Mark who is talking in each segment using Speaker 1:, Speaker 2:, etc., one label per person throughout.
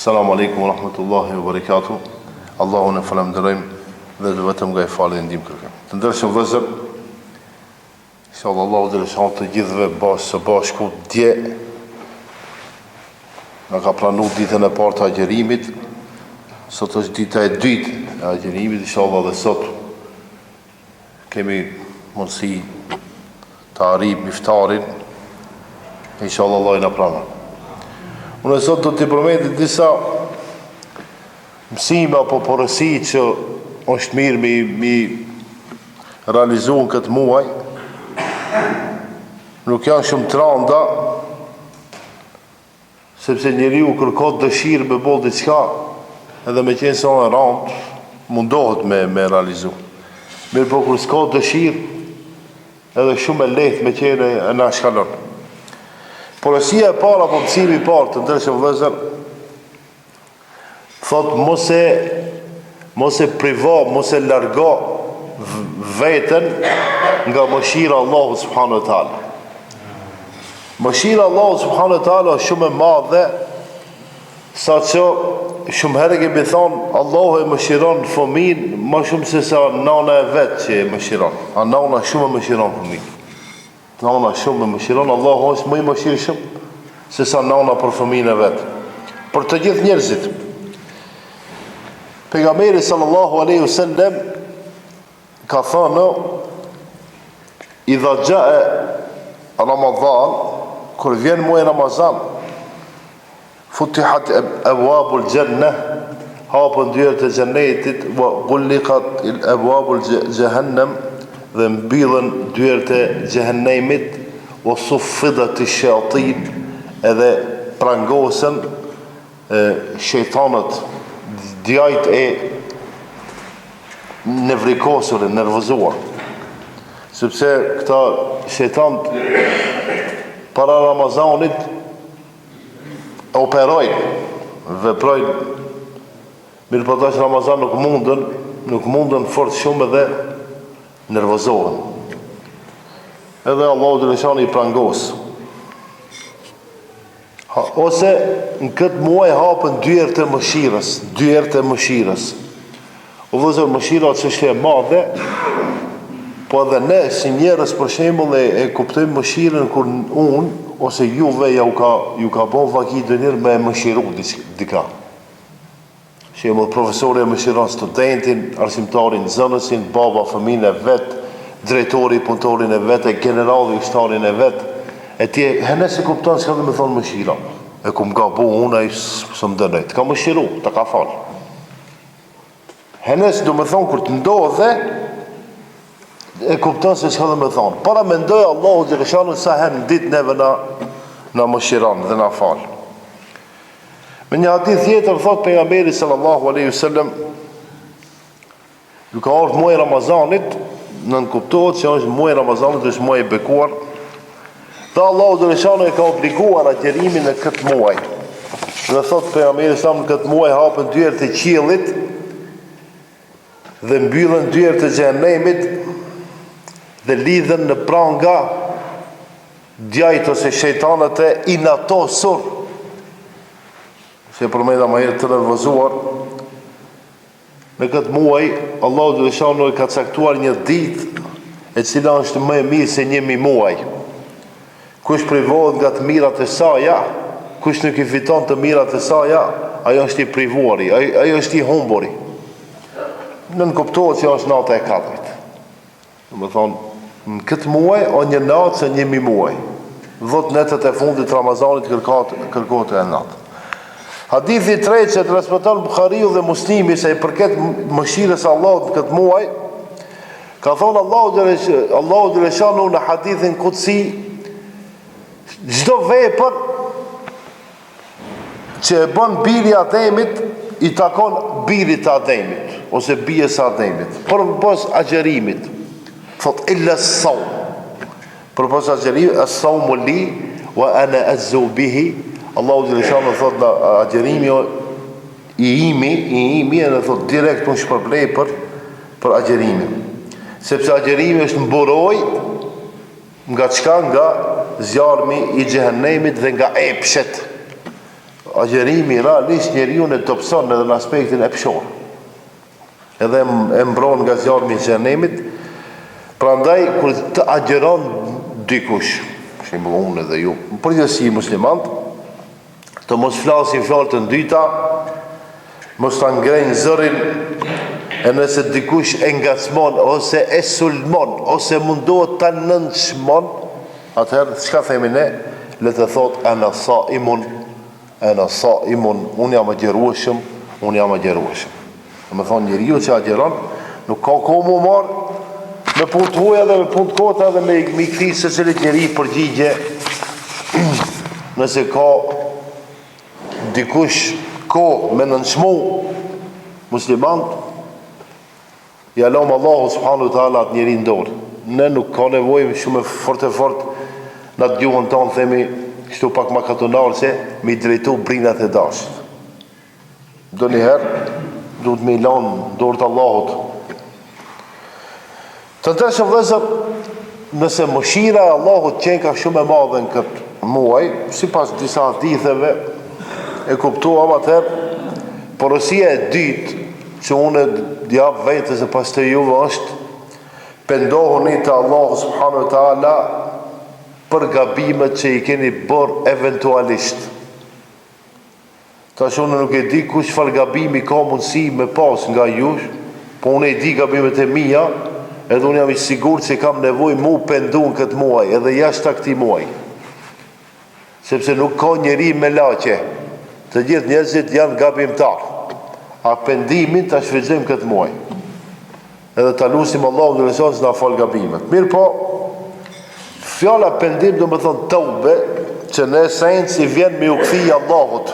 Speaker 1: Assalamu alaikum wa rahmatullahi wa barakatuh. Allahun e falenderojmë dhe vetëm nga i falë dhe ndihmë kërkojmë. Të ndershëm vëllezër, inshallah Allahu dhe lëshon të gjithëve së bashku dje na ka planuar ditën e parë të agjerimit. Sot është dita e dytë e agjerimit, inshallah dhe sot kemi mundësi të arrijmë iftarin. Inshallah Allah i na pranon. Unë sot do t'i përmendit disa mësime apo porosi që është mirë mi realizu në këtë muaj. Nuk janë shumë të rënda, sepse njeriu kërkon dëshirë me bëllë diçka, edhe me qenë sa në rëndë, mundohet me realizu. Mirë po kur s'ka dëshirë, edhe shumë e lehtë me qenë e na shkallon. Porosia e para, apo mësimi i parë të ndershëm vëllezër, thot mos e privo, mos e largo veten nga mëshira e Allahut subhanahu wa taala. Mëshira e Allahut subhanahu wa taala është shumë e madhe, saqë shumë herë kemi thonë Allahu e mëshiron fëmin më shumë se sa nana e vet që e mëshiron. A nana shumë e mëshiron fëmin. Nana shumë e mëshiron, Allahu është më i mëshirshëm se sa nana për fëmijën e vet. Për të gjithë njerëzit. Pejgamberi sallallahu alaihi wasallam ka thënë: "Idha jaa Ramadan", kur vjen muaji Ramazan, futihat abwabul jannah, hapën dyert e xhenetit, wa ghulqat abwabul jahannam, dhe mbyllën dyert e xhehenemit, wa suffidat ash-shayatin, edhe prangosën shejtanët, djajt e nevrikosur, nervozuar. Sepse këta shejtanët para Ramazanit operojnë, veprojnë, mirë po tash Ramazan nuk mundën fort shumë edhe nervozohen. Edhe Allahu dhe lëshani i prangos. Ose në këtë muaj hapën dyert e mëshirës. O vëllezër, mëshira është çështje e madhe, po edhe ne si njerëz për shembull e kuptojmë mëshirën kur unë ose juve ju ka bën vaki dënir me mëshiru dika. Shembull, profesori e mëshiron studentin, arsimtarin, zënësin, baba fëmijën e vet, drejtori punëtorin e vet, e generali ushtarin e vet. E ti hene se kupton çka do të thonë mëshira. E ku më gabu unë ai s'm dënoj. Ka mëshiru, ta ka fal. Hene se do të thonë kur të ndodhe e kupton se çka do të thonë. Para mendoj Allahu dhe rëshanu sa herë ditë neve na mëshiron dhe na fal. Me një hadith tjetër thot pejgamberi sallallahu alaihi wasallam, duke ardhur muaji Ramazanit, nën kuptohet se është muaji Ramazanit, është muaji i bekuar. Dhe Allahu Gjellëshanu e ka obliguar agjerimin në këtë muaj. Dhe thot pejgamberi sallallahu në këtë muaj hapën dyert e qiellit dhe mbyllën dyert e xhehenemit dhe lidhen në pranga djajt ose shejtanët e inatosur. Se përmenda më herë të nervozuar. Në këtë muaj Allahu Gjellëshanu ka caktuar një ditë e cila është më e mirë se 1000 muaj. Kush privohet nga të mirat e saja, kush nuk i fiton të mirat e saja, ajo është i privuari, ajo është i humburi. Nën kuptohet që është nata e 4. Do të thonë, në këtë muaj o një natë se 1000 muaj. 10 netët e fundit Ramazanit kërkohet e natë. Hadithi i tretë që transmeton Buhariu dhe Muslimi se i përket mëshirës së Allahut në këtë muaj, ka thonë Allahu Gjellëshanu në hadithin kutsi, çdo vepër që e bën biri i Ademit i takon birit të Ademit ose bijes së Ademit. Përpos agjerimit, thot illa as-sawm. Përpos agjerimit, as-sawmu li wa ana azzu bihi. Allahu Gjellëshanu thot në agjerimi i imi e në thot direkt unë shpërblej për agjerimin. Sepse agjerimi është mburoj nga çka, nga zjarmi i xhehenemit dhe nga epshet. agjerimi realisht njeriu e dobëson edhe në aspektin e pëshor. Edhe e mbron nga zjarmi i xhenemit. Prandaj kur të agjeron dikush, për shembull unë dhe ju, në përgjithësi muslimanët, të mos flasin fjalë të ndyta, mos ta ngrejnë zërin, e nëse dikush e ngacmon ose e sulmon ose mundohet ta nënçmon, atëherë çka themi ne? Le të thot ana saimun, unë jam agjerueshëm, unë jam agjerueshëm. Do të thonë njeriu që agjeron nuk ka kohë më marr me punë të huaja dhe me punë të kota dhe me kthi secilit njeri përgjigje. Nëse ka dikush kohë me nënçmu musliman, ja lëm Allahu subhanahu wa taala atë njeri në dorë. Ne nuk ka nevojë shumë fort në atë gjuhën tonë themi kështu pak makatonal se me i drejtu brinat e dashit. Do njëherë duhet me i lanë dorë të Allahut. Të ndeshëm vëllezër, nëse mëshira e Allahut qenë ka shumë e madhe në këtë muaj, sipas disa haditheve e kuptuam atëherë, porosia e dytë që unë jap vetes e pas të juve është pendohuni te Allahu subhanahu wa taala për gabimet që i keni bërë eventualisht. Tash unë nuk e di kush çfarë gabimi ka mundësi me pas nga jush, po unë e di gabimet e mia, edhe unë jam i sigurt se kam nevojë mu pendu në këtë muaj, edhe jashtë këtij muaji. Sepse nuk ka njeri me laqe. Të gjithë njerëzit janë gabimtar. A pendimin ta shfrytëzojmë këtë muaj. Edhe ta lutim Allahun dhe Resulin që na fal gabimet. Mirë po, fjala pendim do të thonë tobe, që në esencë i vjen me u kthi Allahut.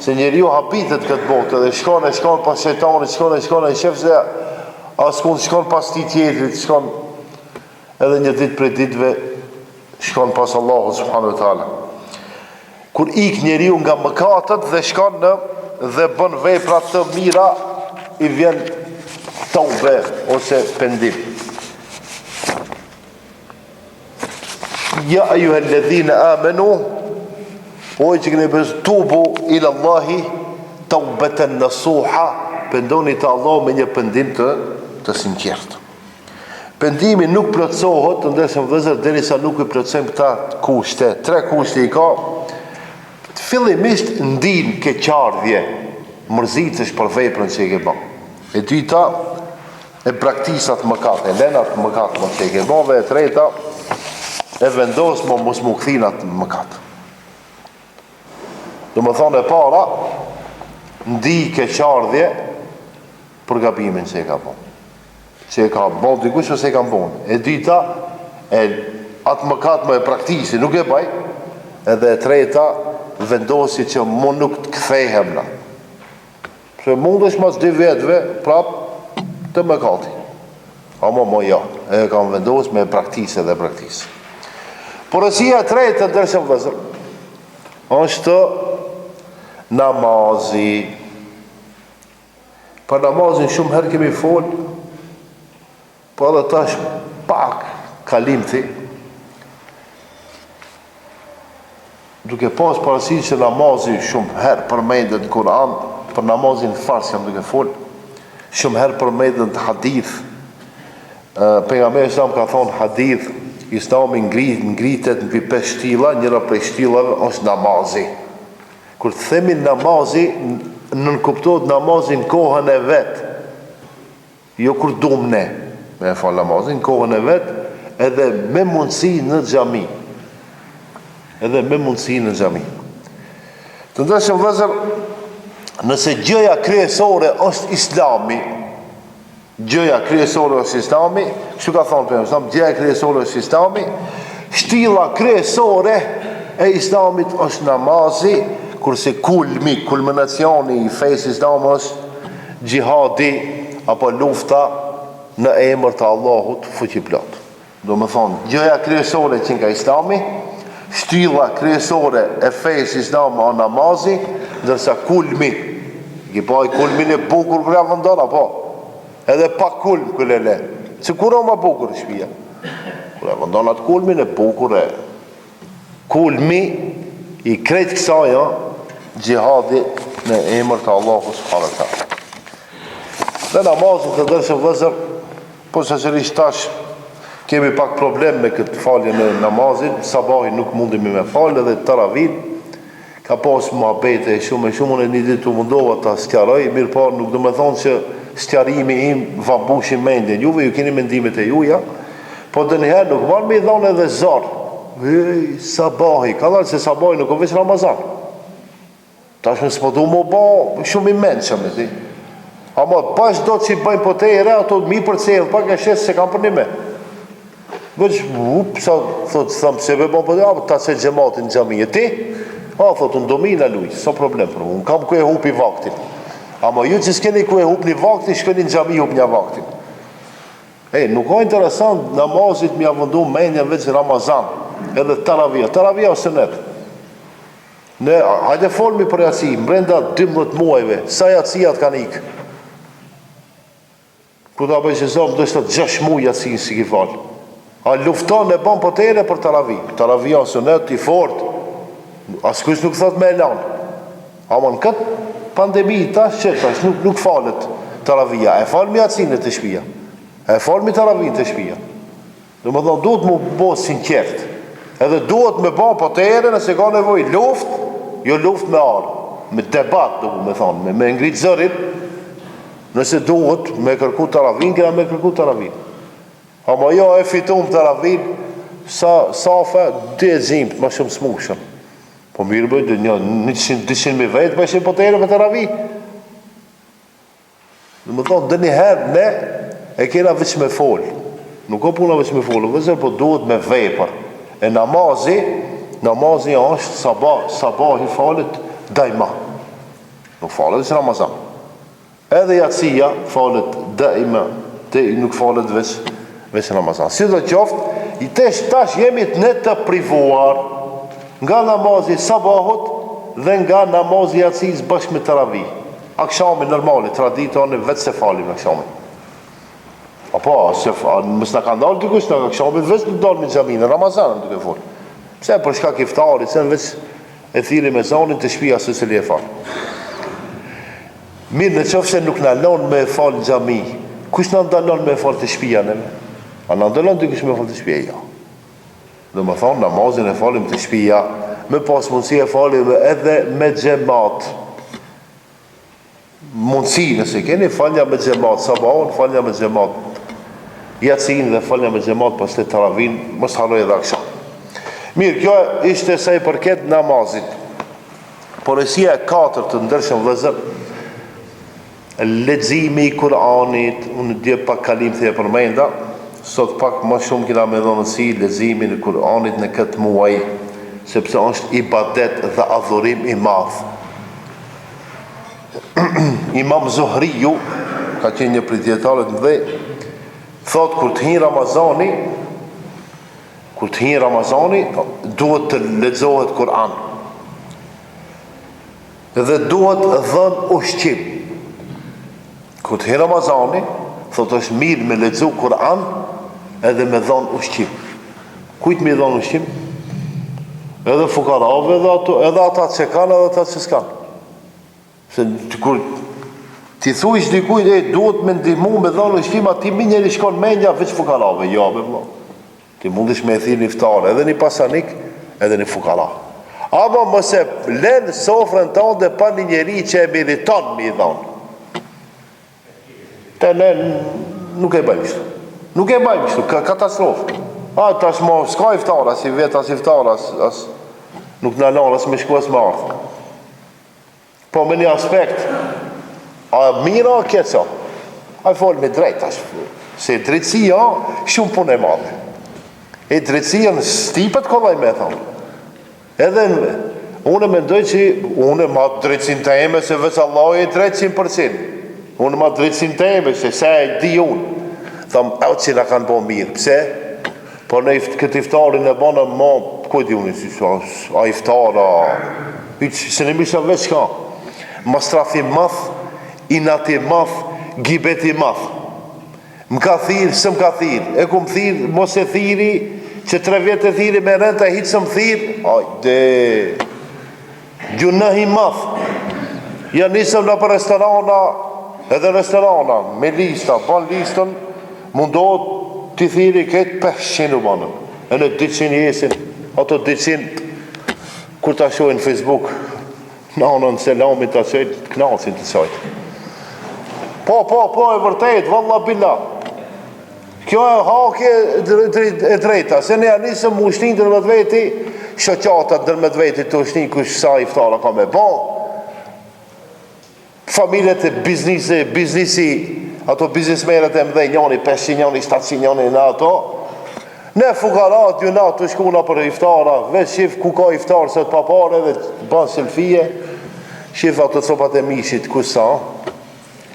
Speaker 1: Se njeriu habitet këtë botë dhe shkon pas shejtanit, shkon ai shef se askund shkon pas ti tjetrit, shkon edhe një ditë prej ditëve shkon pas Allahut subhanahu wa taala. Kur ik njeriu nga mëkatet dhe shkon dhe bën vepra të mira, i vjen tobe ose pendim. Ja ayyuhalladhina amanu, o që keni besuar, tubu ila Allahi taubatan nasuha, pendoni te Allahu me një pendim të sinqert. Pendimi nuk plotësohet, ndërsa vëllezër derisa nuk i plotësojmë këta kushte. 3 kushte i ka. Fillimisht ndin keqardhje, mërzitesh për veprën që e ke bërë. E dyta, e praktisat mëkat, e lenat mëkat më që e ke bërë, dhe e treta, e vendos më mos më kthinat mëkat. Do më thonë e para, ndi keqardhje për gabimin që e ka bërë. Që e ka bërë dikush ose e ka bërë. E dyta, atë mëkat më e praktisi, nuk e baj. Edhe e treta, vendosi që më nuk të kthehem na. Se mundesh mas 2 vetëve, prap të mëkati. Ama më ja, e kam vendosur me praktisë dhe praktisë. Porosia e tretë të ndërshëm vëllezër, është namazi. Për namazin shumë herë kemi fol, po edhe tash pak kalimthi, duke pas parasysh se namazi shumë herë përmendet në Kur'an, për namazin fars jam duke fol, shumë herë përmendet në hadith. Pejgamberi sa ka thonë hadith, Islami ngritet në 5 shtilla, njëra prej shtillave është namazi. Kur themi namazi, nënkuptohet namazin kohën e vet, jo kur dum ne me fal namazin kohën e vet, edhe me mundësi në xhami. Të ndeshëm vëllezër, nëse gjëja kryesore është Islami, kështu ka thonë për gjëja kryesore është Islami, shtilla kryesore e Islamit është namazi, kurse kulminacioni i fesë Islam është gjihadi apo lufta në emër të Allahut fuqiplot. Do më thonë, gjëja kryesore që nga Islami, shtilla kryesore e fesë Islam është namazi, ndërsa kulmi e bukur për javëndon, apo edhe pa kulm këllele, që kur o ma bukur shpia, kur e vëndonat kulmin e bukur e kulmi i kretë kësaja gjihadi në emër të Allahu subhanahu wa taala. Dhe namazin të dërshëm vëzër, po sërish tash kemi pak problem me këtë falje në namazin, sabahin nuk mundemi me falje dhe taravin, ka pas muhabete shumë, unë një ditë të mundova ta sqaroj, mirë po nuk do me thonë që sqarimi im vambushi mendjen juve, ju keni mendimet e juja, po dhe njëherë nuk marrë me i dhonë edhe zarë, sabahi, ka dhalë se sabahi nuk o veç Ramazan, ta shme s'po du më ba shumë i menqëm, ama pash do që i bëjmë po te e re, ato mi për cejë, pak e shesë se kam për një me. Vëq, sa, thot, thëmë, se be bon po te, ta se gjematin në gjami, e ti? Thot, unë do mi në luj, so problem për mu, unë kam ku e hup i vaktin. Ama ju që s'keni ku e hup një vaktin, shkeni në gjami hup një vaktin. Nuk o interesant, namazit mi avëndu menja veç Ramazan, edhe taravia o sënet. Hajde folmi për jaci, mbrenda 12 muajve, sa jacijat kanë ikë? Ku ta bëjë që zomë, do shtë 6 muaj jaci si ki falë. A lufton e bon për tere për taravi. Taravia o sënet, i fort, askush nuk thot me elan. Ama në këtë pandemi, tash nuk falet taravia, e falë mi jacinë të shpia. E falë mi taravin të shpia. Dhe më thonë, duhet mu bo sinqert. Edhe duhet me bo për tere nëse ka nevoj luft, jo luft me arë, me debat, duhet me thonë, me ngritë zërin, nëse duhet me kërku taravin, këna me kërku taravin. Ama jo e fitum taravin, safe, dhe zimt, ma shumë smushëm. Po mirë bëjt, 100-200 vetë, pa shumë për tere për taravin. Dhe më thonë, dhe njëherë, ne e kena veç me folë. Nuk o puna veç me folë, vëzër, po duhet me vepër. E namazi është sabah i falet dajma. Nuk falet veç Ramazan. Edhe jacija falet dajma, nuk falet veç Ramazan. Si do qoftë, i tash jemi të ne të privuar nga namazi sabahut dhe nga namazi jacijës bashkë me taravi. Akshami normali, traditoni, veç se falim akshamin. Apo, mësë në kanë dalë dikush në akshamit, veç në dalë me gjaminë, në Ramazanën duke folë. Pse për shka kiftarit, se në veç e thiri me zonin të shpia së cili e falë. Mirë, në qofë se nuk në lonë me falë në gjami, kush në ndalon me falë të shpia në me? A në ndalon dikush me falë të shpia, ja. Dhe më thonë, namazin e falim të shpia, me pas mundësi e falim edhe me gjemat. Mundësi, nëse keni falja me gjemat, sabahon falja me gjemat, jacin dhe falja me gjemat, pas të taravin, mos haroj edhe aksham. Mirë, kjo ishte sa i përket namazit. Porësia e 4 të ndërshëm vëzër, leximi i Kur'anit, unë dje pak kalim të e përmenda, sot pak më shumë kina me dhonësi leximin e Kur'anit në këtë muaj, sepse është ibadet dhe adhurim i madh. Imam Zuhriju, ka qenë një prej dietarëve të mëdhenj, thot kur të hin Ramazani, duhet të lexohet Kur'an. Dhe duhet dhënë ushqim. Kur të hin Ramazani, thot është mirë me lexu Kur'an edhe me dhënë ushqim. Kujt me dhënë ushqim? Edhe fukarave, edhe ata që kanë, edhe ata që s'kanë. Se kur ti thuish dikujt duhet me ndihmu me dhënë ushqim, ti më njëri shkon mendja veç fukarave, jo me vëlla. Ti mundesh me e thirrni iftar, edhe një pasanik, edhe një fukara. Ama mos e lën sofrën tënde pa një njeri që e meriton me i dhënë. Te ne nuk e bëjmë kështu. Nuk e bëjmë kështu, ka katastrofë. Tash mo s'ka iftar, as i vet as iftar, as nuk na lën as me shkuas me ardh. Po me një aspekt, a mira o keqa? A folë me drejt, se drejtësia shumë punë e madhe. E drejtësia në stipet kollaj me thonë. Edhe unë mendoj që unë ma drejtësin të eme se veç Allah e drejtësin përsin. Unë ma drejtësin të eme se se e di unë. Thamë, e që nga kanë bo mirë. Pse? Por në këtë iftarin e banë ma, ku e di unë, a iftara, se në misha veç ka. Mastrafi math, inati math, gibeti math. Më ka thirë, së më ka thirë. E ku më thirë, mos e thiri, që 3 vjetë e thiri me rënta, hitë së më thirë. Ajde, Gjunahi madh. Ja nisëm në për restorana, edhe restorana, me lista, ban listën, mundohet të thiri këtë 500 u banën. E në 200 jesin, ato 200, kur të shojnë Facebook, në anën selamit të qëjtë, të knasin të qëjtë. Po, e vërtejt, valla billa. Kjo e hake e drejta, se ne anisëm më ushtin të nërmet veti, shoqatat nërmet veti të ushtin kush sa iftara ka me ba. Familjet e biznisi, ato biznismeret e mdhej, njani 500, njani 700, njani në ato. Ne fukarat, ju na të shkuna për iftara, veç shif ku ka iftar sot pa pare dhe ban selfie, shif ato copat e mishit kush sa,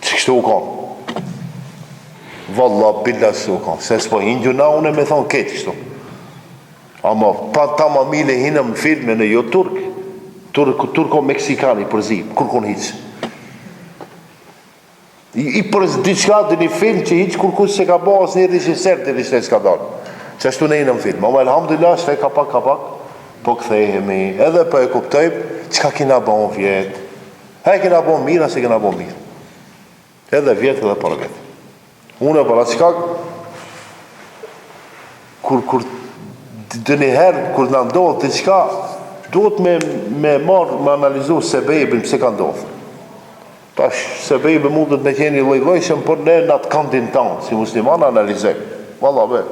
Speaker 1: që kështu u kanë. Valla billa kështu u kanë, se s'po hinë gjuna une me thonë ketë kështu. Ama pa ta ma mile hinëm në filme në jo turko-meksikani përzim, kur kon hiqë. I për diçka dhe një film që hiqë kur kush se ka bo asë një regjisër dhe një s'ka dalë. Që ashtu ne hinëm film. Ama elhamdulillah, shte kapak, po këthejhemi, edhe po e kuptojmë, qka kina bon vjetë. He kina bon mirë, ase kina bon mirë. Edhe vjetë edhe për vjetë. Unë e para qka, kur dë njëherë, kur në ndodhë të qka, duhet me marë, me analizu se bejbin pëse ka ndodhë. Tash, se bejbin mundet me qeni lojlojshëm, por ne në atë kandin tanë, si musliman analizem. Valla be,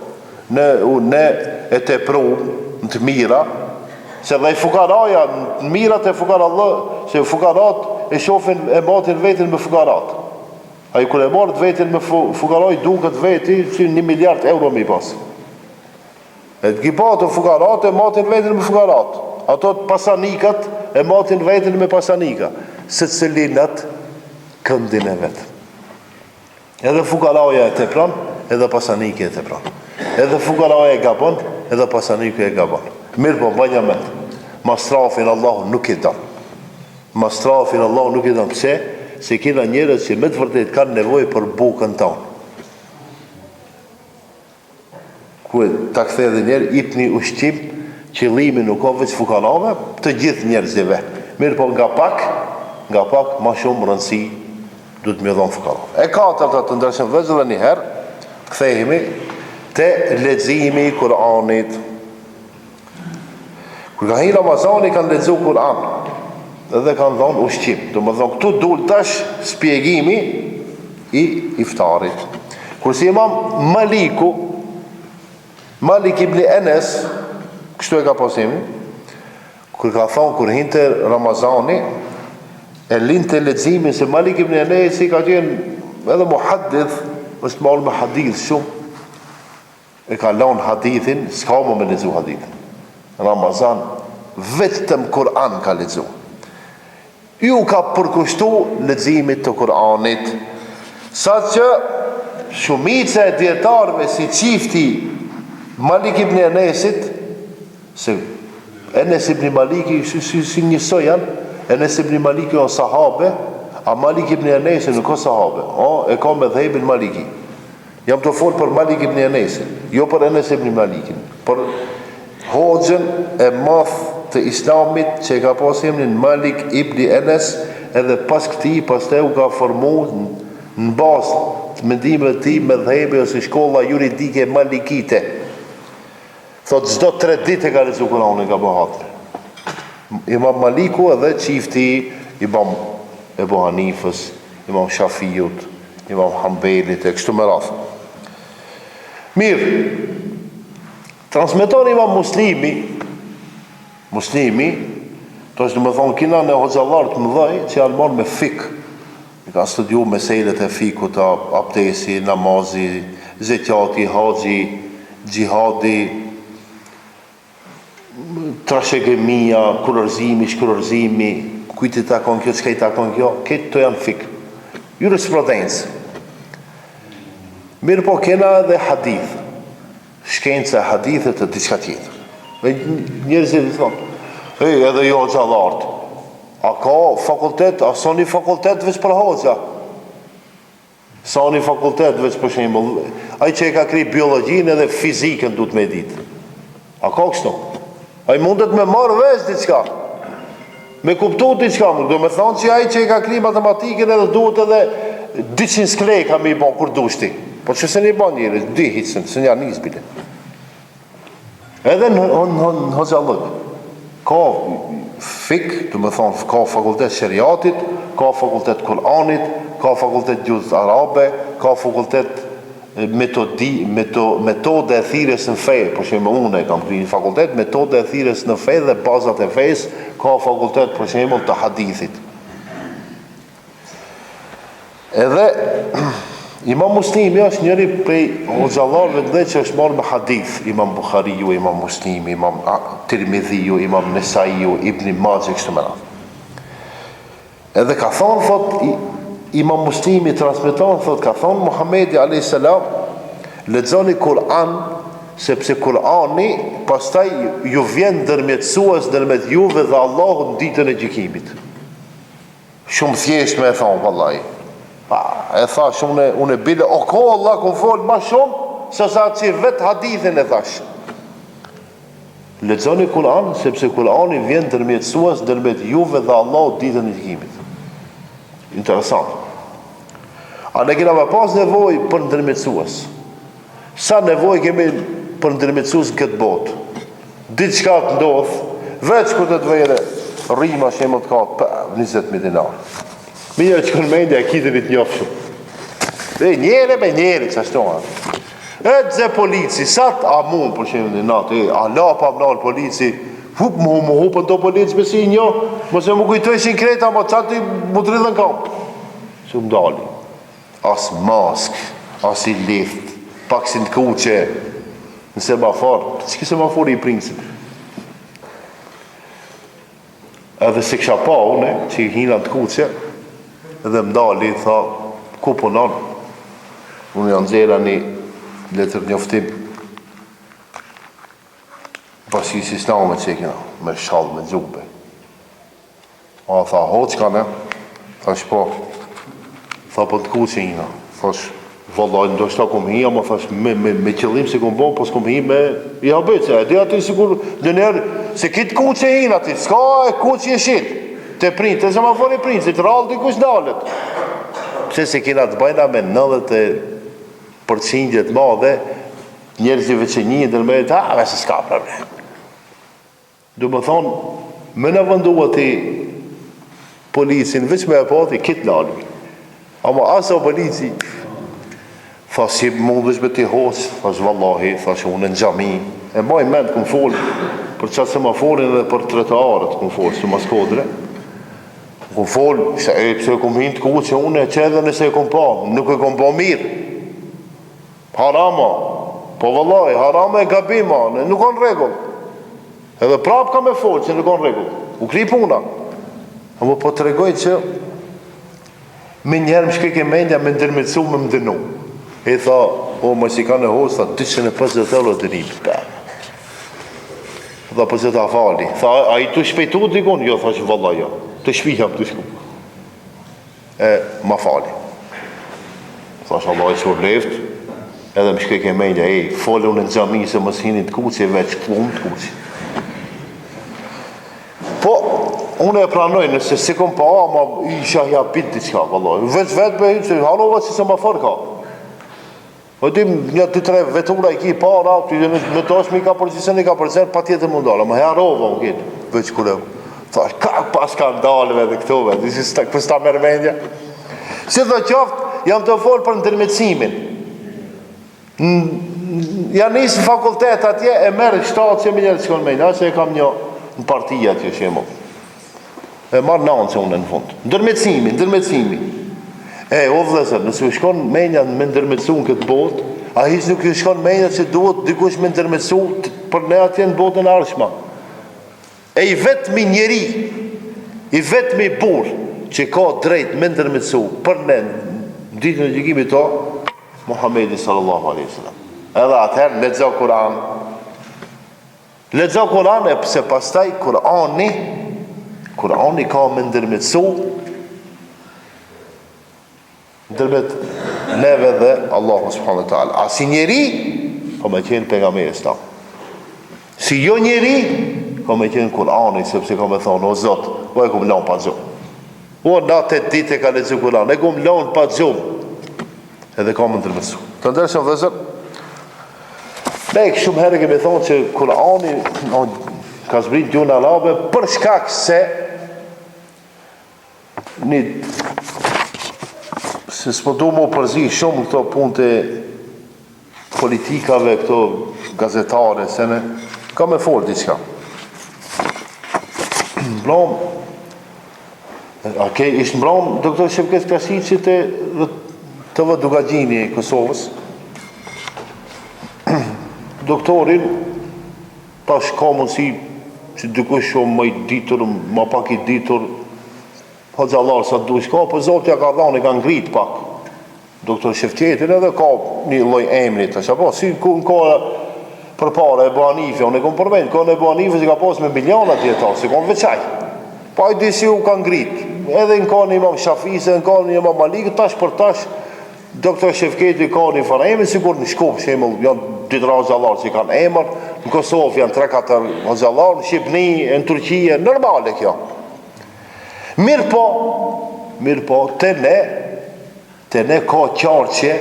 Speaker 1: ne e te prumë në të mira, se dhe i fukaraja, në mirat e fukarallë, se fukarat e shofin e matin vetin me fukarat. A i kur e marët vetin me fukaraj, duket veti që 1 miliard euro mi pas. E të gipatë fukarat e matin vetin me fukarat. Ato të pasanikat e matin vetin me pasanika. Se të selinat këndin e vetë. Edhe fukaraja e te pran, edhe pasanike e te pran. Edhe fukaraja e gabon, edhe pasanike e gabon. Mirë po, banja me. Mastrafin Allah nuk i dan. Mastrafin Allah nuk i dan. Pse? Se kina njerët që me të vërtet kanë nevoj për bukën tanë. Kue ta këthe dhe njerë, ipni ushqim, qëllimi nuk ka veç fukarave, të gjithë njerëzive. Mirë po nga pak, ma shumë rëndësi, du të me dhonë fukarave. E katërta të ndërshëm vëzë dhe njëherë, këthehemi të leximi i Kur'anit. Kër ka hi Ramazani, kanë lexu Kur'an, edhe kanë dhonë ushqim. Do më dhonë, këtu dul tash spjegimi i iftarit. Kërsi imam Malik ibn Enes, kështu e ka posimi, kër ka thonë, kër hinte Ramazani, e linte leximin, se Malik ibn Enes i ka qenë edhe muhaddith, është marrë me hadith shumë, e ka lanë hadithin, s'ka më me lexu hadithin. Ramazan, vetëm Kur'an ka lexu. Ju ka përkushtu leximit të Kur'anit, sa që shumica e djetarve si qifti Malik ibn Enesit, se Enes ibn Maliki si njësoj janë, Enes ibn Maliki o sahabe, a Malik ibn Enesit nuk o sahabe, e ka me dhejbin Maliki. Jam të folë për Malik ibn Enesit, jo për Enes ibn Malikin, për hoxhën e math të islamit që ka pas emrin Malik ibn Enes, edhe pas këti, pas te u ka formu në bazë të mendimeve të tij me dhejbe ose shkolla juridike malikite. Thot çdo 3 ditë ka lexuar Kur'anin ka bëhatër. Imam Maliku edhe qifti Imam Ebu Hanifës, Imam Shafiut, Imam Hambelit e kështu me radhë. Mirë, transmeton Imam Muslimi, to është me thonë kina në hoxhallarët mëdhej që janë marrë me fik, i ka studiu meselet e fikut, abdesi, namazi, zekati, haxhi, gjihadi, trashëgimia, kurorëzimi, shkurorëzimi, kujt i takon kjo, çka i takon kjo, këtë to janë fik. Jurisprudencë. Mirë po kena edhe hadith, shkenca e hadithet të diçka tjetër. Njerëzit i thonë, edhe jo xhallartë. A ka fakultet, a sa një fakultet veç për hoxha? Sa një fakultet veç për shembull, ai që e ka kri biologjinë edhe fizikën du të me ditë. A ka kështu? Ai mundet me marrë veç diçka. me kuptu diçka, do me thonë që ai që e ka kri matematikën edhe duhet edhe 200 skleka me i bon kur dushti. Po që se një bon njëri, dihit se një anis bile. Edhe në Hoxhallëk, ka fik, do me thonë, ka fakultet shariatit, ka fakultet Kur'anit, ka fakultet gjuhës arabe, ka fakultet metode e thirrjes në fe, për shembull unë e kam kryer një fakultet metode e thirrjes në fe dhe bazat e fesë, ka fakultet për shembull të hadithit. Edhe Imam Muslimi është njëri prej hoxhallarëve të që është marrë me hadith, Imam Bukhariu, Imam Muslimi, Imam Tirmidhiu, Imam Nesaiu, Ibn Majah kështu me radhë. Edhe ka thonë, thot Imam Muslimi transmeton, thot ka thonë Muhamedi alayhis salam, lexoni Kur'an, sepse Kur'ani pastaj ju vjen ndërmjetësues ndërmjet juve dhe Allahut në ditën e gjykimit. Shumë thjesht me e thonë vallahi. E thash unë bile, o ko Allah ku fol ma shumë se sa që vetë hadithin e thash. Lexoni Kur'an, sepse Kur'ani vjen ndërmjetësues ndërmjet juve dhe Allahut ditën e gjykimit. Interesant. A ne kena me pas nevoj për ndërmjetësues? Sa nevoj kemi për ndërmjetësues në këtë botë? Diçka të ndodh, veç ku të vere rrima shemë të ka 20.000 dinar. Mirë që kënë mendja e kitën i të njofëshëm. Njere me njere që ashtoha. E dze polici, sa të amun për shemë në natë, a la pa më nalë polici, mu hupën të polici me si një, mëse mu kujtojshin kreta, ma qatë i mu të rridhën kam. Që më dali. As mask, as i lift, pak si në kuqe, në semafor, që ki semafor i princip. Edhe se kësha pa une, që i hina të kuqe, edhe më dali, tha, ku punon? Unë janë zera një letër njoftim, pasi si islamet që i kena, me shallë, me gjube. A tha, hoqka ne? Thash po, tha po të ku që ina. Thash, vallaj, ndoshta kom hi, ama thash, me qëllim se kom bo, po s'kom hi me i habet, e di ati sigur, dënerë, se kitë ku që ina ati, s'ka e ku që i shit, të print, të semafori print, se të rallë dikush dalet. Pse se kena të bajna me 90% madhe, njerëzive që një ndërmejt, se s'ka problem. Du më thonë, me në vëndu ati policin, veç me e pati, kitë nalë. Ama asa polici, tha si mundesh me ti hoq, thash vallahi, thash unë në gjami, e maj mend këmë folë, për qatë semaforin dhe për tretoarët këmë folë, së mas kodre. Këmë folë, pëse e këmë hinë të ku që unë e qedhe nëse e këmë pa, nuk e këmë pa mirë. Harama, po vallahi, harama e gabima, nuk kanë regull. Edhe prap ka me folë që nuk kanë regull. U kri puna. Ama po të regoj që me njerë më shkeke mendja me ndërmetsu me më dënu. E tha, o më si ka në hosë, tha 250 euro dënimi. Tha për që ta fali. Tha, a i të shpejtu dikon? Jo, tha që valla jo. Të shpijam të shku. E, ma fali. Tha që Allah i që left, edhe më shkeke mendja, fole unë në gjami se më s'hinin të kuqe, veç unë të kuqe. Po, unë e pranoj, nëse si kom pa, ma isha japit diqka, vëllaj. Vetë me hytë, hanova që se ma fërë ka. O dim, një të tre vetura i ki para, me të është mi ka përgjisen, i ka përgjisen, pa tjetë mundala, ma herova unë kitë, veç kure. Thash, ka pas skandalve dhe këtove, për sta mërmendja. Si dhe qoftë, jam të folë për ndërmjetësimin. Janë nisë në fakultet atje, e merë shtatë që me njerë të shkonë mejnë, se e kam një në partija që shemë. E marë nanë që unë në fund. Ndërmjetësimi. O vëllezër, nëse u shkon menja me ndërmjetësu në këtë botë, a hiç nuk u shkon menja që duhet dikush me ndërmjetësu për ne atje në botën e ardhshme. E i vetmi njeri, i vetmi burr që ka drejt me ndërmjetësu për ne në ditën e gjykimit to, Muhamedi sallallahu alaihi wasallam. Edhe atëherë lexo Kur'an. Lexo Kur'an e pse pastaj Kur'ani ka me ndërmjetësu ndërmjet neve dhe Allahu subhanahu wa taala. A si njeri, po me qenë pejgamberi sa. Si jo njeri, ka me qenë Kurani, sepse ka me thonë, o Zot, po e kum lanë pa gjumë. O natë e ditë e ka lexuar Kur'an, e kum lanë pa gjumë. Edhe ka më ndërmësu. Të ndërshëm vëzër, ne shumë herë kemi thonë që Kur'ani ka zbrit gjuhën arabe për shkak se se s'po du mu përzi shumë këto punë të politikave, këto gazetare, se ne ka me folë diçka. Mbram, ishtë mbram doktor Shevket Krasniqi të TV Dugagjini i Kosovës. Doktorin tash ka mundësi që dikush shumë më i ditur, më pak i ditur, Hoxhallar sa dush ka, po Zoti ja ka dhënë, ka ngrit pak. Doktor Shevketin edhe ka një lloj emri tash, apo si ku ka përpara e Buhanifi, unë e kom përmend, ka në Buhanifi që ka pas me miliona dietar, si kon veçaj. Pa i disi u ka ngrit. Edhe në ka një Imam Shafise, në ka një Imam Malik, tash për tash Doktor Shevketi ka një farë emri, sikur në Shkup, shembull, janë ditra Hoxhallar që kanë emër, në Kosovë janë 3-4 Hoxhallar, në Shqipëni, në Turqi, normale kjo. Mirë po, të ne ka qarqe,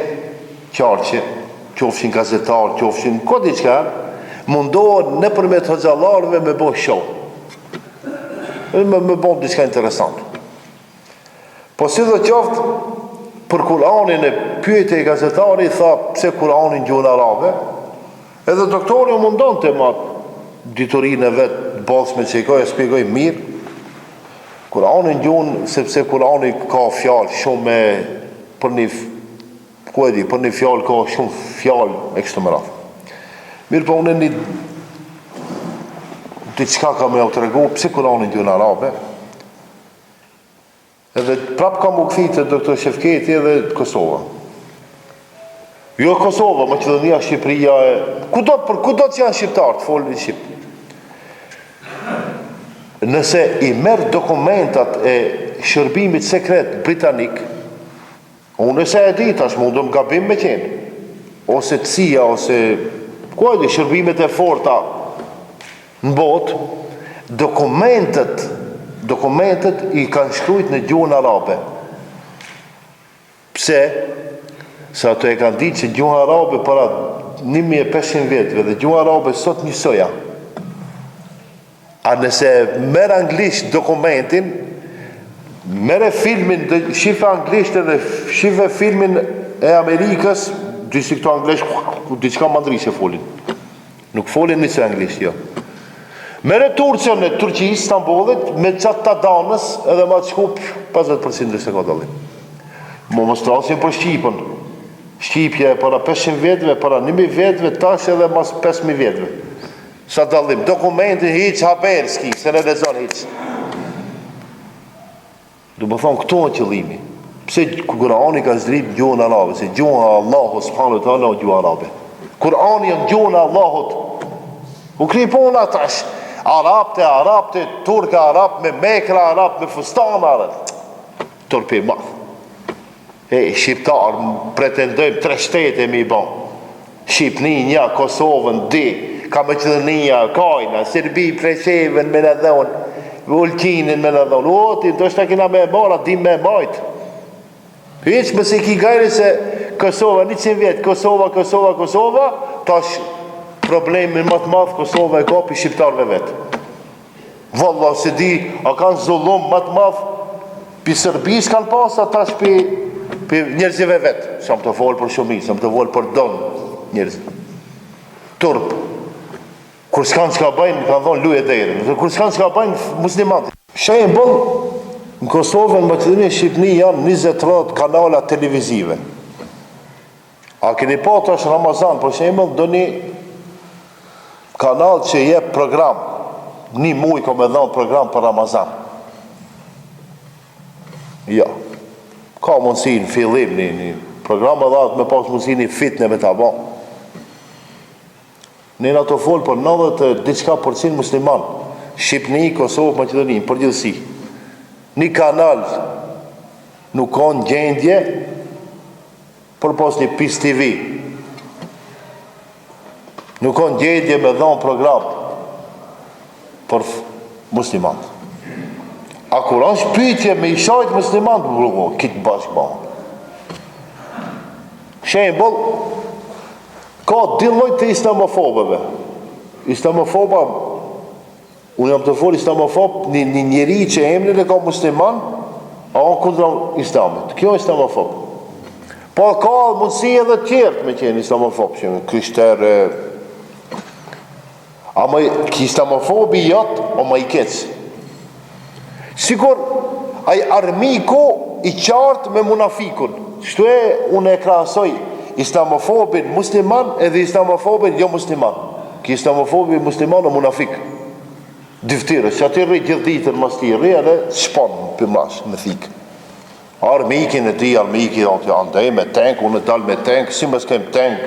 Speaker 1: qofshin gazetar, qofshin, ko diqka, mundohen në përmet Hoxhallarëve me bo show. Me bo diqka interesant. Po si dhe qoftë, për Kur'anin e pyete i gazetari, tha, pse Kur'anin gjuhën arabe, edhe doktori u mundon të ma diturin e vetë bosme që i ka, e spjegoj mirë, Kur'anin gjuhën, sepse Kur'ani ka fjalë shumë për një fjalë ka shumë fjalë e kështu me radhë. Mirë po unë diçka ka me u tregu pse Kur'anin gjuhën arabe. Edhe prap ka mu kthite doktor Shevketi edhe Kosova. Jo Kosova, Maqedonia, Shqipëria, kudo që janë shqiptarë të folin shqip. Nëse i merë dokumentat e shërbimit sekret britanik, unë nëse e di tash mundëm gabim me qenë, ose CIA, ose shërbimet e forta në botë, dokumentet i kanë shkrujt në gjuhën arabe. Pse? Se ato e kanë ditë që gjuhën arabe para 1500 vjetëve dhe gjuhën arabe sot njësoja. A nëse merë anglisht dokumentin, merë filmin, shife anglisht edhe shife filmin e Amerikës, disi këto anglisht, diçka mandrishe folin. Nuk folin njëse anglisht, jo. Merë Turqën e Turqi, Istanbulit, me qatë të danës, edhe ma të shkup, 50% dhe se ka dalim. Mo më strasin për Shqipën. Shqipje e para 500 vjetëve, para 1000 vjetëve, tash edhe mas 5000 vjetëve. Sa dalim, dokumentin hiq haber s'ki, se në lezon hiq. Du më thonë, këto në qëllimi. Pse Kur'ani ka zrit gjuhën arabe, se gjuhën Allahut subhanahu wa taala gjuhën arabe. Kur'ani është gjuhën Allahut. U kripon atash, arabte, turka arab, me mekra arab, me fustan arab. Turpi madh. Shqiptar, pretendojmë 3 shtete mi ban. Shqipni, një, Kosovën, di, ka Maqedonia, Kajna, Serbi, Preshevën, me në dhonë, Ulqinin me në dhonë, do shta kina me mara, dim me majtë. Hiq mëse ki gajri se Kosova, 100 vjetë, Kosova, tash problemin më të madhë Kosova e ka për shqiptarve vetë. Valla, se di, a kanë zullum më të madhë, për Serbis kanë pasa, tash për njerëzive vetë. Sa më të volë për shumit, sa më të volë për donë njerëzive. Turp. Kur s'kanë që ka bajnë, kanë dhonë luje dhejrën. Kur s'kanë që ka bajnë, muslimat. Shembol, në Kosovë, në Maqedoni, Shqipni janë 20 kanala televizive. A keni pa tash Ramazan, për shembol, do një kanal që jep program. Një muj ka me dhonë program për Ramazan. Ja. Ka mundësi në fillim, një program e dhatë me pas mundësi një fitne me ta ban. Në ato folë për 90% musliman, Shqipni, Kosovë, Maqedoni, për gjithësi. Një kanal nuk ka në gjendje për pas një PIS TV. Nuk ka në gjendje me dhanë program për muslimanët. A kur është pyetje me i shajt muslimanët, burgo, kitë bashkë ma. Shembull, ka dy lloj të islamofobëve. Islamofoba, unë jam të folë islamofob, një njeri që emrin e ka musliman, a on kundra islamit. Kjo është islamofob. Po ka mundësi edhe tjertë me qenë islamofob, që në kryshterë, ama islamofobi jotë, o ma i kecë. Sigur, ai armiku i qartë me munafikun. Shtu e unë e krahasoj islamofobin musliman edhe islamofobin jo musliman. Ki islamofobin musliman o munafik. Dyftyrës, që aty rri gjithë ditën mas ti rri edhe shponë për mash, me thikë. Armikin e ti, armikin andej me tank, unë e dal me tank, si më s'kem tank,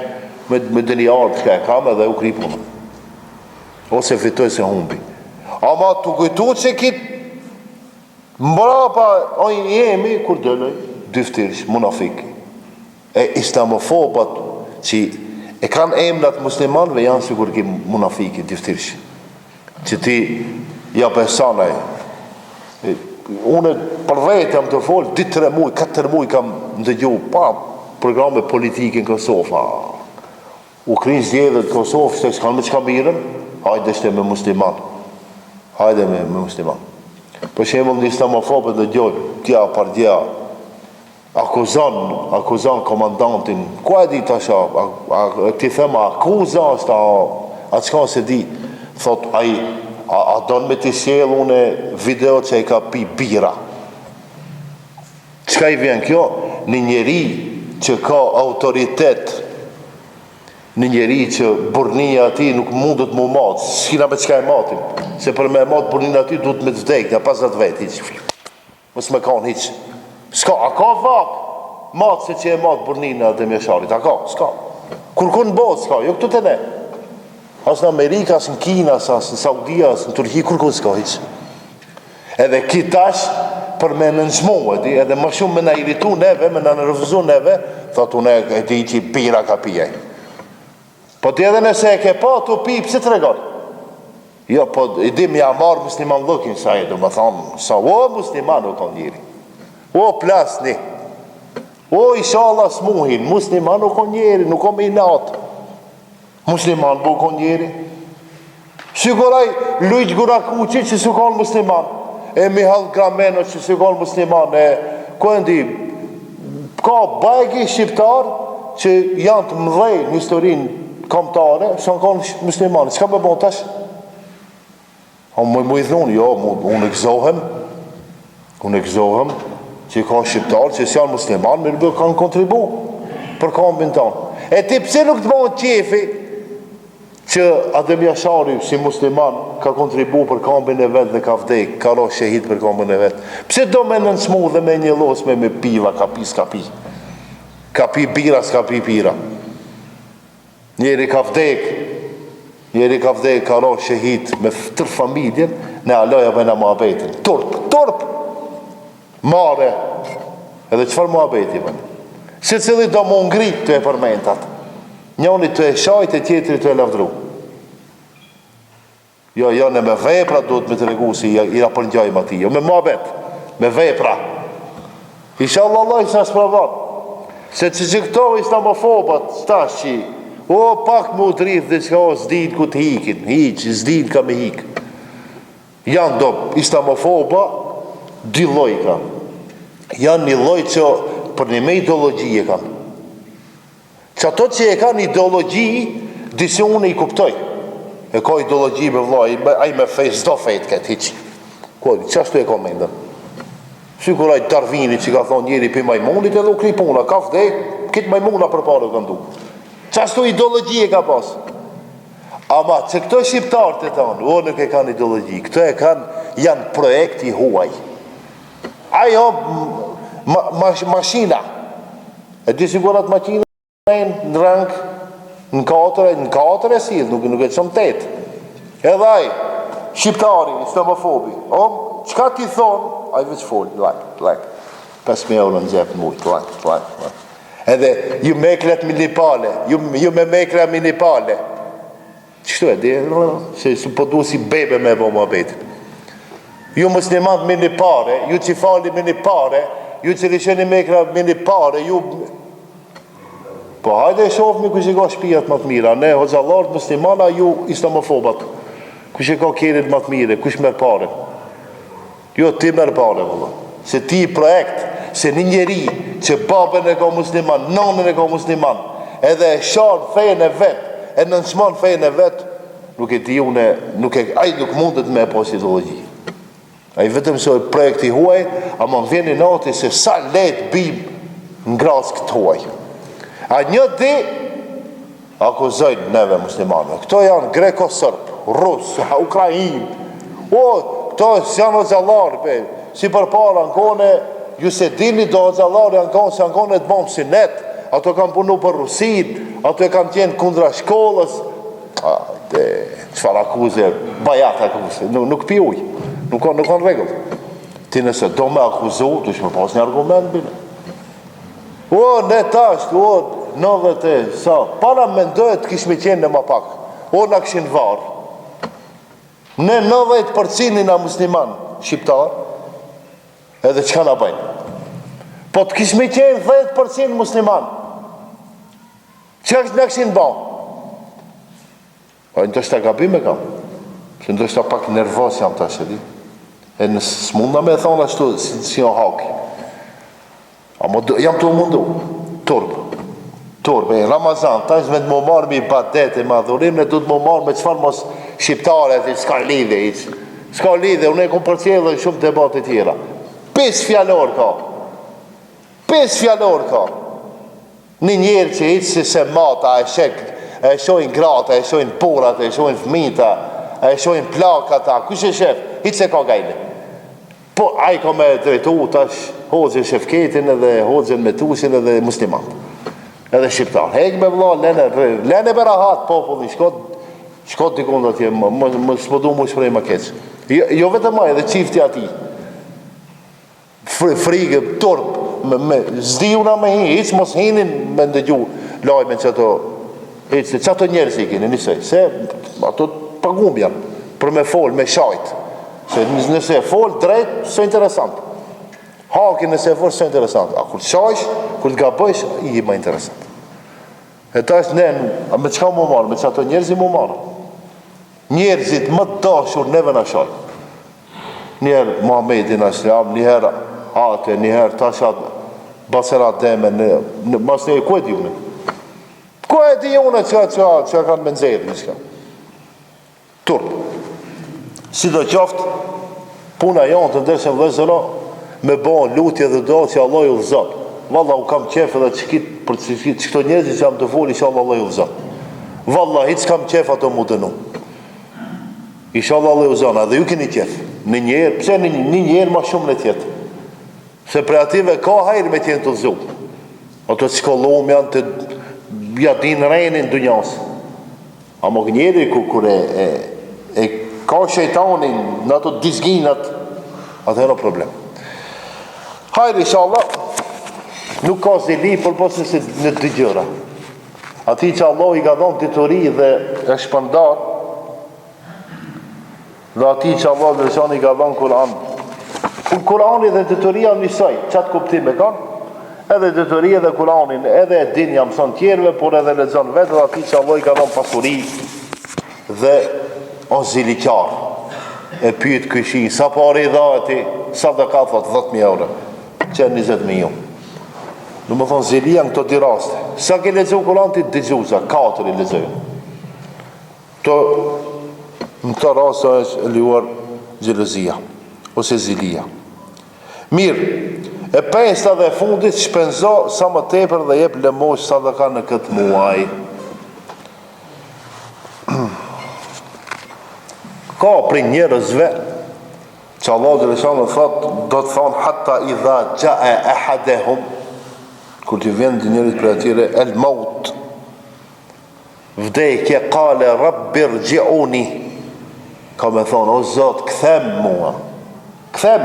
Speaker 1: me dëni ardhë që e kam edhe u kripunë. Ose fitoj se humbi. Ama të kujtu që kitë mbrapa jemi kur dëlloj dyftyrës, munafik. E islamofobat që e kanë emrat muslimanve janë sigur ki munafiki, dyftyrës. Që ti ja besanaj. Unë për vetë jam të folë, 2-3 muj, 4 muj kam ndëgju, pa programe politike në Kosovë. U krinë zjedhët Kosovë, se s'kanë me qka mirën, hajde shte me musliman. Hajde me musliman. Për shembull një islamofobët dhe gjojnë, tja par tja, akuzan komandantin, ku e di të asha, ti thema, akuzan është a qka se di, thot, a donë me t'i sjell une video që i ka pi bira. Qka i vjen kjo? Një njeri që ka autoritet, një njeri që burnia ati nuk mundet mu matë, s'kina me qka e matin, se për me matë burnia ati duhet me të vdek, një 50 vetë, mos me kanë hiq. Ska, a ka vakë matë se që e matë burnia dhe mjesharit, a ka, s'ka. Kur në botë s'ka, jo këtu të ne. As në Amerika, as në Kina, as në Saudia, as në Turki, kur s'ka hiq. Edhe kitash për me nënçmu, edhe më shumë me në iritu neve, me në refuzu neve, thot unë e di që bira ka pijaj. Po të edhe nëse e ke pa, të pi, pëse të regon? Jo, po, i dim ja marë musliman lëkin, sa e du më thonë, sa, o, musliman u konë njeri. O, plasni. O, ishallah smuhin, musliman u konë njeri, nuk o me i natë. Musliman bu konë njeri. Siguraj, Lujt Gurakuqi që su konë musliman. E Mihal Grameno që su konë musliman. E, ku e ndi, ka bajgi shqiptar që janë të mëdhej në historinë kamtare, që në konë muslimanë, që ka me bon tash? Mu i thunë, jo, unë e gëzohem, që i ka shqiptarë, që si janë muslimanë, me rëbë kanë kontribu për kombin tonë. E ti pse nuk të bon qefi, që Adem Jashari, si musliman, ka kontribu për kombin e vetë dhe ka vdek, ka ro shehit për kombin e vetë. Pse do me nënsmu dhe me një losme me piva, ka pi. Ka pi bira, s'ka pi pira. Njeri ka vdek, ka ro shehit me tërë familjen, ne aloja me në muhabetin. Turp, mare, edhe qëfar muhabeti vënë. Se cili do më ngrit të e përmentat. Njoni të e shajt e tjetëri të e lavdru. Jo, ne me vepra duhet me të regu si i rapërngjajmë ati. Jo, me muhabet, me vepra. Inshallah Allah i sa spravan. Se që këto islamofobat, stash që o, pak më udrith dhe qka o zdin ku të hikin, zdin ka me hik. Janë do islamofoba, dy loj ka. Janë një loj që për një me ideologji e kanë. Që ato që e kanë ideologji, disi unë i kuptoj. E ka ideologji me vloj, a i me fej, zdo fejt këtë hiq. Që ashtu e ka mendën? Sikur ai Darwini që ka thonë njeri për majmunit edhe u kripuna, ka vdek, kitë majmuna për parë këndu. Qastu ideologi e ka pas. Ama që këto shqiptarët e tonë, o nuk e kanë ideologi, këto e kanë, janë projekti huaj. Ajo, mashina. E di sigurat mashina në rang, në katër e silë, nuk e qëmë tetë. Edhe aj, shqiptari, islamofobi, qka ti thonë, a i veç folë, like, 5.000 euro në gjepë mujtë, like. Edhe, ju meklet minipale, ju me mekla minipale, Qështu e di, se po du si bebe me bo muhabetin. Ju muslimat me një pare, ju që fali me një pare, ju që risheni mekra me një pare, ju... Po hajde e shofmi kush e ka shpijat më të mira, ne hoxhallarët muslimana, ju islamofobat. Kush e ka kerit më të mire, kush merr pare. Jo, ti merr pare, vëllai. Se ti projekt, se një njeri që babën e ka musliman, nanën e ka musliman, edhe e sharë fejën e vetë, e nënçmon fejën e vetë, nuk e di une, ai nuk mundet me pas ideologji. Ai vetëm se projekti huaj, ama më vjen nati se sa lehtë bim në grasë këtë huaj. A një di akuzojnë neve muslimanëve. Këto janë greko-sërb, rus, ukrain. O, këto janë hoxhallarë, si përpara në kone, ju se dini do hoxhallarë janë konë, se janë kone të bomë si net, ato kanë punu për Rusin, ato e kanë tjenë kundra shkollës. Çfarë akuze, bajat akuze, nuk pi uj, nuk kanë regull. Ti nëse do me akuzu, du shme pas një argument bine. O, ne tash, nëvet e sa, para me ndojët kishme qenë në ma pak, o në këshin varë. Ne 90% në musliman shqiptar, edhe që ka në bëjnë. Po të kishme qenë 10% musliman, që është në këshin banë? Po në të shta gabim e kam, që në të shta pak nervos jam të shedi, e në smunda me thonë ashtu, si në haki. Amo jam të mundu, turb, e Ramazan, ta është me të më marrë me i badet e madhurim, ne du të më marrë me qëfar mos shqiptare, s'ka lidhe, s'ka lidhe, unë e kom përcjellë dhe shumë debate tjera. 5 fjallor ka. Një njerë që hitë si se mata, e shojnë grata, e shojnë purat, e shojnë fmita, e shojnë plakata, kush e shef, hitë se ka gajle. Po, a i ka me drejtu, tash, hoxhën shefketin edhe hoxhën metusin edhe muslimat. Edhe shqiptar. Hek me vla, lene berahat, populli, shkot dikun dhe tje, më s'podu mu shprej ma keqë. Jo vetëm ma, edhe qifti ati. Frigë, turp, zdi una me hi, hiç mos hinin me ndëgju lajme që ato njerës i kini njësej, se ato pagum janë, për me fol, me shajt, se nëse fol drejt, së interesant. Hakin nëse fol, së interesant. A kur të shajsh, kur të gabësh, i ma interesant. E ta është ne, me qka mu marë, me që ato njerëzi mu marë. Njerëzit më të dashur neve në shaj. Njerë Muhammedin Aslam, njëherë Ate, njëherë Tashat, Baserat Deme, mas një, ku e di une? Ku e di une që kanë me nëzirë, një shka? Turp. Si do qoftë, puna janë të ndërshëm dhe zëra, me bon lutje dhe do që Allah ju dhëzat. Valla u kam qef edhe për që këto njerëzit që jam të foli, që Allah ju dhëzat. Valla, hiç kam qef ato mu dënu. Isha Allah ju dhëzat, edhe ju keni qef. Në njerë, pse një njerë ma shumë në tjetë? Se pre ative ka hajrë me tjenë të dhëzut. Ato që kollum janë të jadin rejnin dë njësë. A më njeri kur e ka shejtanin në ato dizginat, atë e në problem. Hajrë, inshallah, nuk ka zili për posë se në dy gjëra. Ati që Allah i ka dhonë dituri dhe e shpëndar, dhe ati që Allah dhe shani i ka dhonë Kur'an. Kur'ani dhe dituria njësaj, qatë kuptim e kanë, edhe dituria dhe Kur'anin, edhe e din jam son tjerve, por edhe lexon vetë, dhe ati që Allah i ka dhonë pasuri dhe o zilikjar. E pyet këshi, sa pari i dha ati, sa dhe ka thot 10.000 euro, që 20.000. Në më thonë zilia në këto dy raste. Sa ke lexu Kur'an ti dëgjuza, 4 i lexojnë. Në këto raste është luar xhelozia ose zilia. Mirë, e pesta dhe fundit shpenzo sa më tepër dhe jep lëmosh sadaka në këtë muaj. Ka për njerëzve që Allah dhe Reshanë do të thonë hatta idha ja'a ahadahum, kur të vjen njerëz për atyre el maut, vdekje, kale rabbi rgji'uni, ka me thonë o Zot kthem mua, kthem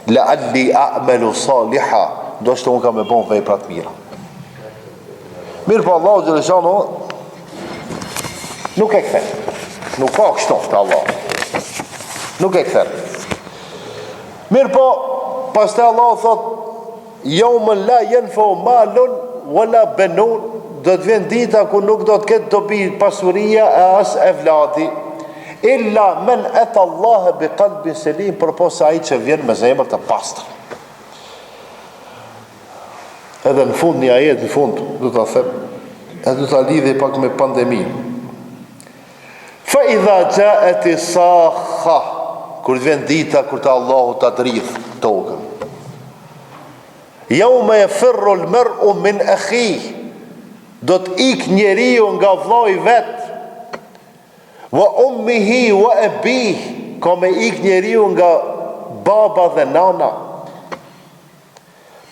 Speaker 1: la'alli a'malu saliha, do shtë unë ka me bon veprat mira. Mirë pa Allah dhe Reshanë Nuk e kthen. Nuk ka kështu te Allah. Nuk e kthen. Mirë po, pastaj Allah thot, yawma la yanfa'u malun wala banun, do të vjen dita ku nuk do të ketë dobi pasuria e as evladi, illa men ata Allah bi qalbin salim, përposa ai që vjen me zemër të pastër. Edhe në fund një ajet në fund do ta them, edhe do ta lidhë pak me pandeminë. Fa idha ja'at as-sakha, kur vjen dita kur të Allahu ta dridh tokën. Yawma yafirru al-mar'u min akhihi, do të ik njeriu nga vllai vet. Wa ummihi wa abihi, ka me ik njeriu nga baba dhe nana.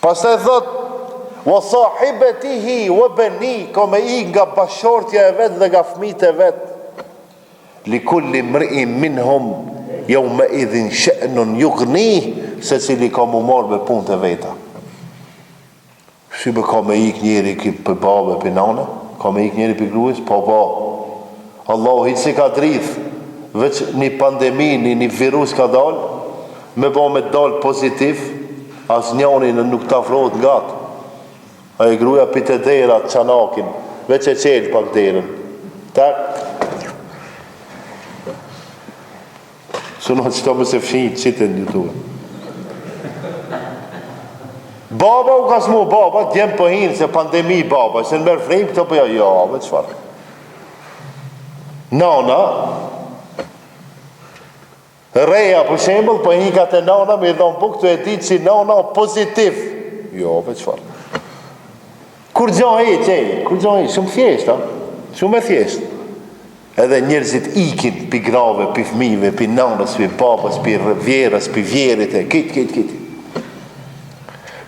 Speaker 1: Pastaj thot wa sahibatihi wa bani, ka me ik nga bashortja e vet dhe nga fëmijët e vet. Li kulli mri'in minhum yawma idhin sha'nun yughni, se cili ka mu marrë me punët e veta. Shqipe ka me ik njeri për babë për nana, ka me ik njeri për gruas, po ba. Allahu hiç si ka dridh, veç një pandemi, një virus ka dal, me ba me dal pozitiv, as njani nuk të afrohet nga të. A e gruja për të derat, qanakin, veç e qelë pak derën. Tak. Sunon qëto më se fshinjë, qitën YouTube. Baba u ka smu baba, djem për hinë, se pandemi baba, se në mërë frejmë këto për ja, me qëfar. Nana, reja për shembl, për hinë ka të nana, me i dhonë buk të e ditë që nana pozitiv. Jo, me qëfar. Kur gjohi, kur gjohi, shumë thjesht, shumë e thjesht. Edhe njerëzit ikin pi grave, pi fmive, pi nanës, pi babës, pi vjerës, pi vjerit e kit.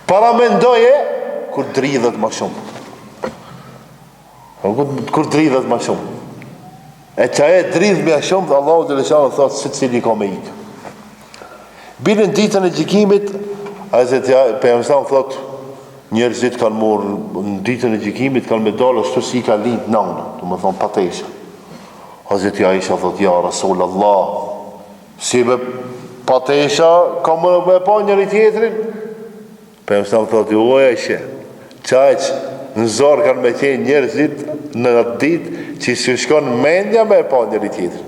Speaker 1: Para mendoje, kur dridhet ma shumë. Kur dridhet ma shumë. E që e dridh me shumë, Allahu dhe Leshanë thotë, se cili ka me ikë. Bilin ditën e gjikimit, a e për jam thotë, njerëzit kanë morë, në ditën e gjikimit, kanë me dalë, ashtu si ka lindë nanë, të më thonë patesha. Hazreti Aisha thot, ja Rasul Allah, si me patesha, ka me pa njëri tjetërin? Për jam thot, jo Aisha, qaj që në zorë kanë me qenë njerëzit në atë ditë, që si shkon mendja me pa njëri tjetërin.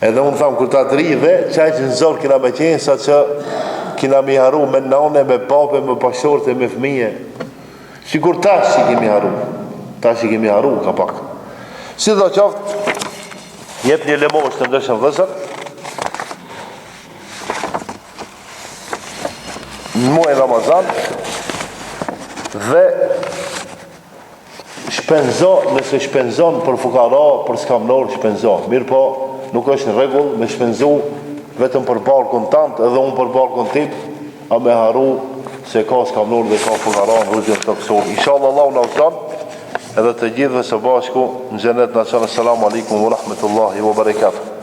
Speaker 1: Edhe unë thamë, kur ta dridhe, qaj që në zorë kina me qenë, sa që kina mi haru me nane, me pape, me pashorte, me fmije. Si kur tash që kemi haru, ka pak. Si do qoftë, jep një lemosh të ndëshën vëzër, në muaj Ramazan, dhe shpenzo, nëse shpenzon për fukara, për skamnor, shpenzo. Mirë po, nuk është në regull me shpenzu vetëm për barkun tant, edhe unë për barkun tip, a me haru se ka skamnor dhe ka fukara në rrugën të kësor. Inshallah Allah në avzan, edhe të gjithë dhe së bashku në xhenet në qënë. Assalamu alaikum wa rahmetullahi wa barakatuh.